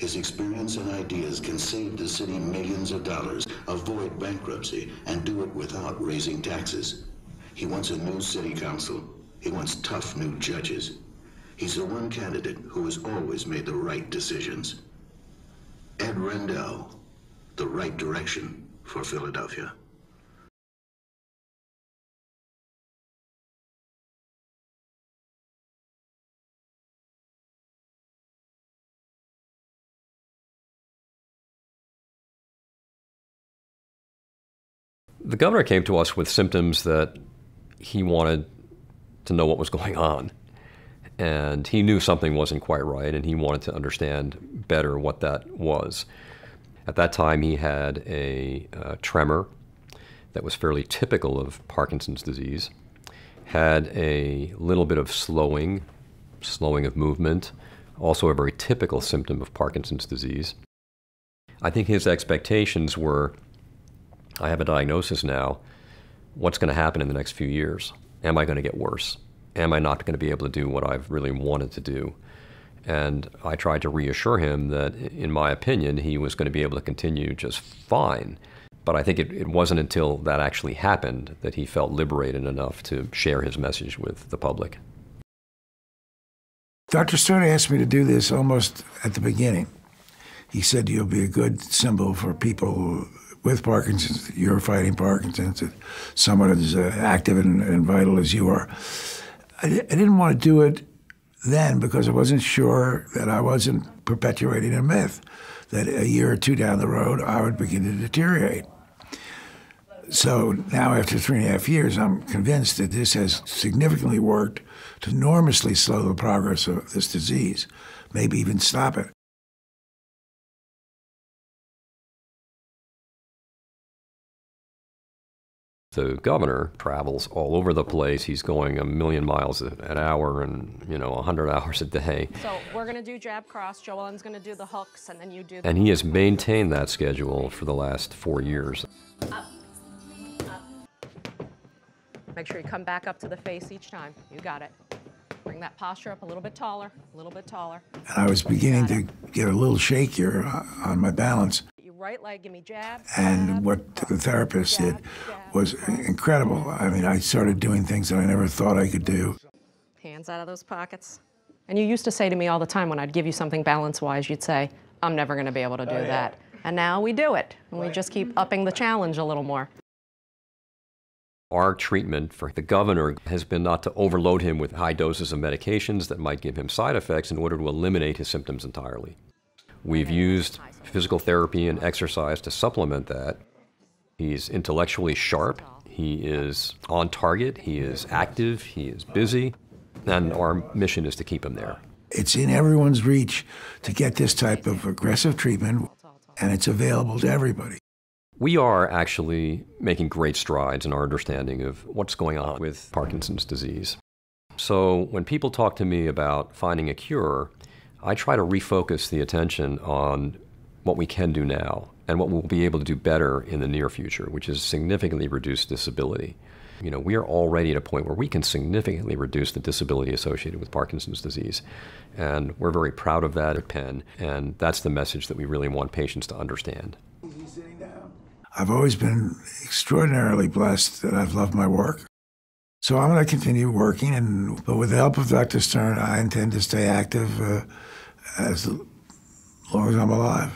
His experience and ideas can save the city millions of dollars, avoid bankruptcy, and do it without raising taxes. He wants a new city council. He wants tough new judges. He's the one candidate who has always made the right decisions. Ed Rendell, the right direction for Philadelphia. The governor came to us with symptoms that he wanted to know what was going on. And he knew something wasn't quite right, and he wanted to understand better what that was. At that time, he had a tremor that was fairly typical of Parkinson's disease, had a little bit of slowing of movement, also a very typical symptom of Parkinson's disease. I think his expectations were, I have a diagnosis now. What's going to happen in the next few years? Am I going to get worse? Am I not going to be able to do what I've really wanted to do? And I tried to reassure him that, in my opinion, he was going to be able to continue just fine. But I think it wasn't until that actually happened that he felt liberated enough to share his message with the public. Dr. Stern asked me to do this almost at the beginning. He said, you'll be a good symbol for people who with Parkinson's, you're fighting Parkinson's, someone as active and vital as you are. I didn't want to do it then because I wasn't sure that I wasn't perpetuating a myth, that a year or two down the road, I would begin to deteriorate. So now, after 3.5 years, I'm convinced that this has significantly worked to enormously slow the progress of this disease, maybe even stop it. The governor travels all over the place. He's going 1,000,000 miles an hour and, 100 hours a day. So we're going to do jab cross. Joellen's going to do the hooks, and then you do the... And he has maintained that schedule for the last 4 years. Up. Make sure you come back up to the face each time. You got it. Bring that posture up a little bit taller, a little bit taller. And I was beginning to get a little shakier on my balance. Right leg, give me jab. And what the therapist did was incredible. I mean, I started doing things that I never thought I could do. Hands out of those pockets. And you used to say to me all the time when I'd give you something balance-wise, you'd say, I'm never going to be able to do that. And now we do it. And we just keep upping the challenge a little more. Our treatment for the governor has been not to overload him with high doses of medications that might give him side effects in order to eliminate his symptoms entirely. We've used physical therapy and exercise to supplement that. He's intellectually sharp, he is on target, he is active, he is busy, and our mission is to keep him there. It's in everyone's reach to get this type of aggressive treatment, and it's available to everybody. We are actually making great strides in our understanding of what's going on with Parkinson's disease. So when people talk to me about finding a cure, I try to refocus the attention on what we can do now and what we'll be able to do better in the near future, which is significantly reduce disability. We are already at a point where we can significantly reduce the disability associated with Parkinson's disease. And we're very proud of that at Penn, and that's the message that we really want patients to understand. I've always been extraordinarily blessed that I've loved my work. So I'm going to continue working, but with the help of Dr. Stern, I intend to stay active as long as I'm alive.